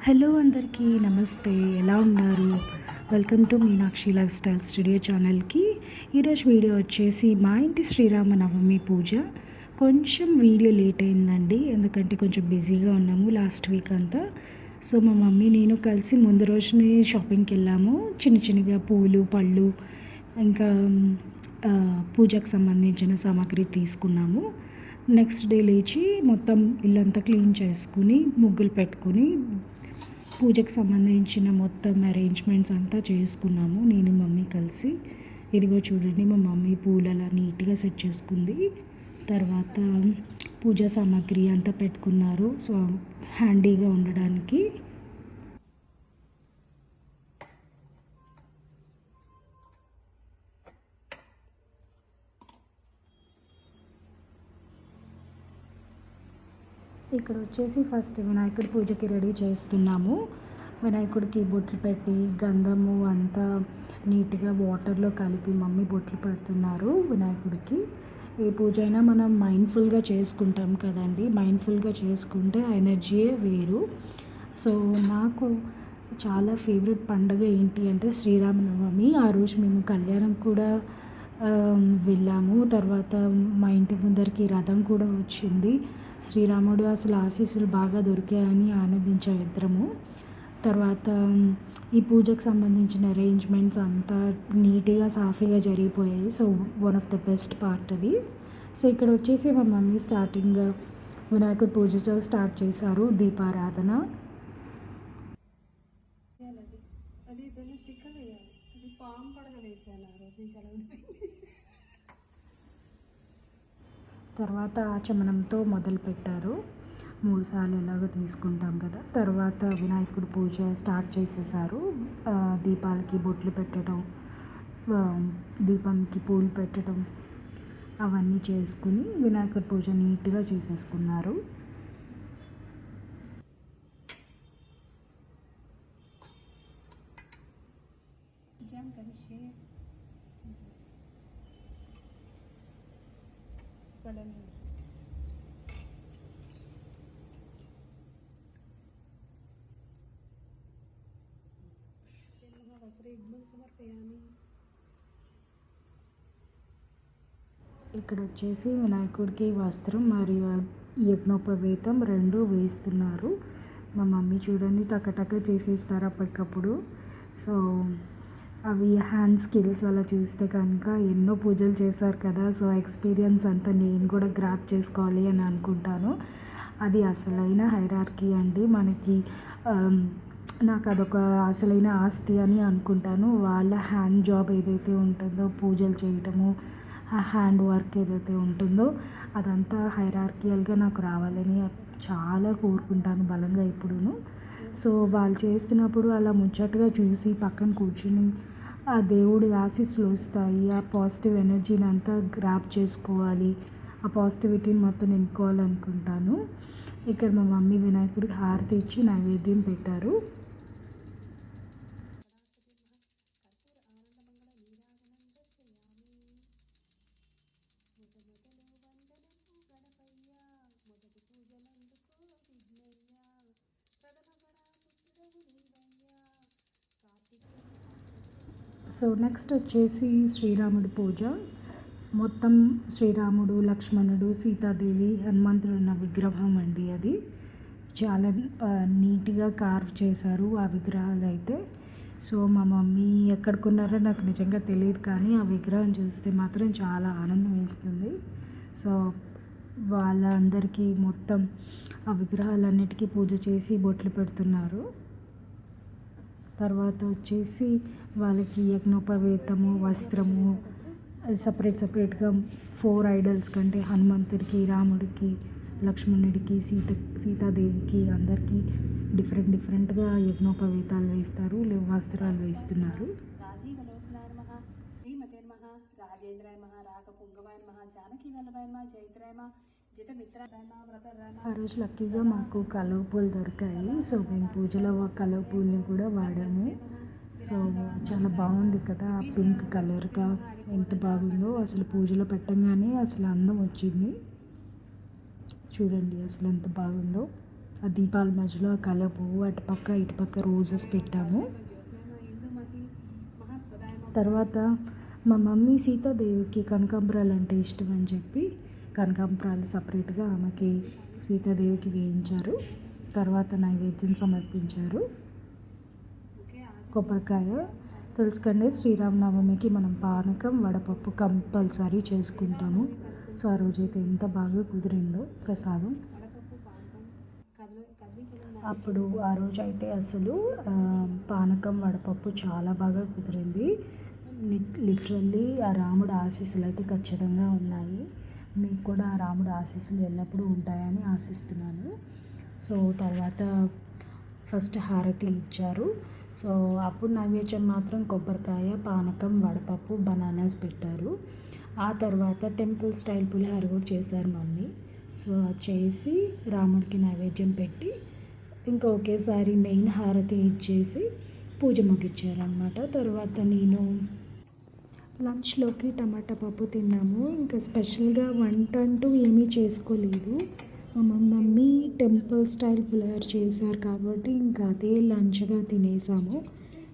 Hello అందరికీ నమస్తే. ఎలా ఉన్నారు? Welcome to Meenakshi life style studio ఛానల్‌కి. ఈరోజు వీడియో వచ్చేసి మా ఇంటి శ్రీరామనవమి పూజ. కొంచెం వీడియో లేట్ అయిందండి. ఎందుకంటే కొంచెం బిజీగా ఉన్నాము లాస్ట్ వీక్ అంతా. సో మా మమ్మీ నేను కలిసి ముందు రోజునే షాపింగ్‌కి వెళ్ళాము. చిన్నగా పూలు, పళ్ళు ఇంకా పూజకు సంబంధించిన సామాగ్రి తీసుకున్నాము. నెక్స్ట్ డే లేచి మొత్తం ఇల్లంతా క్లీన్ చేసుకుని ముగ్గులు పెట్టుకుని పూజకు సంబంధించిన మొత్తం అరేంజ్మెంట్స్ అంతా చేసుకున్నాము నేను మమ్మీ కలిసి. ఇదిగో చూడండి మా మమ్మీ పూలు అలా నీట్గా సెట్ చేసుకుంది. తర్వాత పూజా సామాగ్రి అంతా పెట్టుకున్నారు. సో హ్యాండీగా ఉండడానికి. ఇక్కడ వచ్చేసి ఫస్ట్ వినాయకుడి పూజకి రెడీ చేస్తున్నాము. వినాయకుడికి బొట్లు పెట్టి గంధము అంతా నీట్గా వాటర్లో కలిపి మమ్మీ బొట్లు పెడుతున్నారు వినాయకుడికి. ఏ పూజ అయినా మనం మైండ్ఫుల్గా చేసుకుంటాం కదండి. మైండ్ఫుల్గా చేసుకుంటే ఆ ఎనర్జీయే వేరు. సో నాకు చాలా ఫేవరెట్ పండుగ ఏంటి అంటే శ్రీరామనవమి. ఆ రోజు మేము కళ్యాణం కూడా వెళ్ళాము. తర్వాత మా ఇంటి ముందరికి రథం కూడా వచ్చింది. శ్రీరాముడు అసలు ఆశీస్సులు బాగా దొరికాయని ఆనందించాం ఇద్దరము. తర్వాత ఈ పూజకు సంబంధించిన అరేంజ్మెంట్స్ అంతా నీట్గా సాఫీగా జరిగిపోయాయి. So one of the best part అది. సో ఇక్కడ వచ్చేసి మా మమ్మీ స్టార్టింగ్ వినాయకుడి పూజతో స్టార్ట్ చేశారు దీపారాధన. అది స్టిక్కర్ వేయాలి. అది పాము పడగ వేసాను ఆ రోజు నుంచి అలా. తర్వాత ఆచమనంతో మొదలుపెట్టారు. 3 సార్లు ఎలాగో తీసుకుంటాం కదా. తర్వాత వినాయకుడి పూజ స్టార్ట్ చేసేసారు. దీపాలకి బొట్లు పెట్టడం, దీపంకి పూలు పెట్టడం అవన్నీ చేసుకుని వినాయకుడి పూజ నీట్గా చేసేసుకున్నారు. ఇక్కడ వచ్చేసి వినాయకుడికి వస్త్రం మరియు యజ్ఞోపవేతం 2 వేస్తున్నారు. మా మమ్మీ చూడండి టకటక చేసేస్తారు అప్పటికప్పుడు. సో అవి హ్యాండ్ స్కిల్స్ అలా చూస్తే కనుక ఎన్నో పూజలు చేశారు కదా. సో ఎక్స్పీరియన్స్ అంతా నేను కూడా గ్రాప్ చేసుకోవాలి అని అనుకుంటాను. అది అసలైన హైరార్కీ అండి మనకి. నాకు అదొక అసలైన ఆస్తి అని అనుకుంటాను. వాళ్ళ హ్యాండ్ జాబ్ ఏదైతే ఉంటుందో పూజలు చేయటము, ఆ హ్యాండ్ వర్క్ ఏదైతే ఉంటుందో అదంతా హైరార్కియల్గా నాకు రావాలని చాలా కోరుకుంటాను బలంగా ఎప్పుడూను. సో వాళ్ళు చేస్తున్నప్పుడు అలా ముచ్చటగా చూసి పక్కన కూర్చుని ఆ దేవుడి ఆశీస్సులు వస్తాయి. ఆ పాజిటివ్ ఎనర్జీని అంతా గ్రాప్ చేసుకోవాలి, ఆ పాజిటివిటీని మొత్తం నింపుకోవాలనుకుంటాను. ఇక్కడ మా మమ్మీ వినాయకుడికి హారతి ఇచ్చి నైవేద్యం పెట్టారు. సో నెక్స్ట్ వచ్చేసి శ్రీరాముడి పూజ. మొత్తం శ్రీరాముడు, లక్ష్మణుడు, సీతాదేవి, హనుమంతుడు ఉన్న విగ్రహం అండి అది. చాలా నీట్గా కార్వ్ చేశారు ఆ విగ్రహాలు అయితే. సో మా మమ్మీ ఎక్కడ కొన్నారో నాకు నిజంగా తెలియదు, కానీ ఆ విగ్రహం చూస్తే మాత్రం చాలా ఆనందం వేస్తుంది. సో వాళ్ళందరికీ మొత్తం ఆ విగ్రహాలన్నిటికీ పూజ చేసి బొట్లు పెడుతున్నారు. తర్వాత వచ్చేసి వాళ్ళకి యజ్ఞోపవేతము, వస్త్రము సపరేట్గా 4 ఐడల్స్ కంటే హనుమంతుడికి, రాముడికి, లక్ష్మణుడికి, సీతాదేవికి అందరికీ డిఫరెంట్గా యజ్ఞోపవేతాలు వేస్తారు, వస్త్రాలు వేస్తున్నారు. ఆ రోజు లక్కీగా మాకు కలువ పూలు దొరికాయి. సో మేము పూజలో కలువ పూలని కూడా వాడాము. సో చాలా బాగుంది కదా, పింక్ కలర్గా ఎంత బాగుందో. అసలు పూజలో పెట్టంగానే అసలు అందం వచ్చింది. చూడండి అసలు ఎంత బాగుందో. ఆ దీపాల మధ్యలో ఆ కలర్ పువ్వు అటుపక్క ఇటుపక్క రోజెస్ పెట్టాము. తర్వాత మా మమ్మీ సీతాదేవికి కనకాంబరాలు అంటే ఇష్టం అని చెప్పి కనకాంబరాలు సపరేట్గా ఆమెకి సీతాదేవికి వేయించారు. తర్వాత నైవేద్యం సమర్పించారు. కొబ్బరికాయ తెలుసు కండి, శ్రీరామనవమికి మనం పానకం వడపప్పు కంపల్సరీ చేసుకుంటాము. సో ఆ రోజైతే ఎంత బాగా కుదిరిందో ప్రసాదం. అప్పుడు ఆ రోజు అయితే అసలు పానకం వడపప్పు చాలా బాగా కుదిరింది. లిటరల్లీ ఆ రాముడు ఆశీస్సులు అయితే ఖచ్చితంగా ఉన్నాయి. మీకు కూడా ఆ రాముడు ఆశీస్సులు ఎల్లప్పుడూ ఉంటాయని ఆశిస్తున్నాను. సో తర్వాత ఫస్ట్ హారతి ఇచ్చారు. సో అప్పుడు నైవేద్యం మాత్రం కొబ్బరికాయ, పానకం, వడపప్పు, బనానాస్ పెట్టారు. ఆ తర్వాత టెంపుల్ స్టైల్ పులిహోర కూడా చేశారు మమ్మీ. సో అది చేసి రాముడికి నైవేద్యం పెట్టి ఇంకా ఒకేసారి మెయిన్ హారతి ఇచ్చేసి పూజ ముగించారనమాట. తర్వాత నేను లంచ్లోకి టమాటా పప్పు తిన్నాము. ఇంకా స్పెషల్గా వంట అంటూ ఏమీ చేసుకోలేదు. మా మమ్మీ టెంపుల్ స్టైల్ పులిహోర చేశారు కాబట్టి ఇంకా అదే లంచ్గా తినేసాము.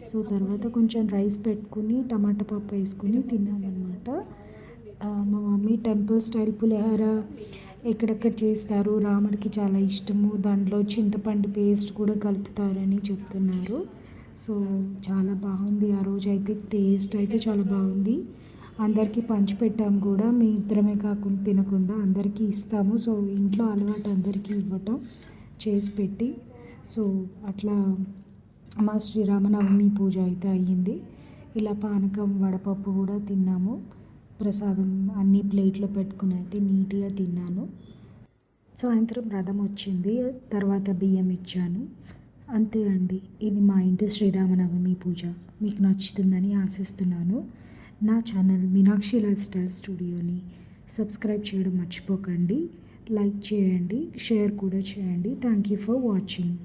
సో తర్వాత కొంచెం రైస్ పెట్టుకుని టమాటా పప్పు వేసుకుని తిన్నామన్నమాట. మా మమ్మీ టెంపుల్ స్టైల్ పులిహోర ఎక్కడెక్కడ చేస్తారు, రాముడికి చాలా ఇష్టము, దాంట్లో చింతపండు పేస్ట్ కూడా కలుపుతారని చెప్తున్నారు. సో చాలా బాగుంది. ఆ రోజు అయితే టేస్ట్ అయితే చాలా బాగుంది. అందరికీ పంచిపెట్టాము కూడా. మీ ఇద్దరమే కాకుండా తినకుండా అందరికీ ఇస్తాము. సో ఇంట్లో అలవాటు అందరికీ ఇవ్వటం చేసి పెట్టి. సో అట్లా మా శ్రీరామనవమి పూజ అయితే అయ్యింది. ఇలా పానకం వడపప్పు కూడా తిన్నాము. ప్రసాదం అన్ని ప్లేట్లో పెట్టుకుని అయితే నీట్గా తిన్నాను. సాయంత్రం రథం వచ్చింది. తర్వాత బియ్యం ఇచ్చాను. అంతే అండి. ఇది మా ఇంటి శ్రీరామనవమి పూజ. మీకు నచ్చుతుందని ఆశిస్తున్నాను. నా ఛానల్ మీనాక్షి లైఫ్ స్టైల్ స్టూడియోని సబ్స్క్రైబ్ చేయడం మర్చిపోకండి. లైక్ చేయండి, షేర్ కూడా చేయండి. Thank you for watching.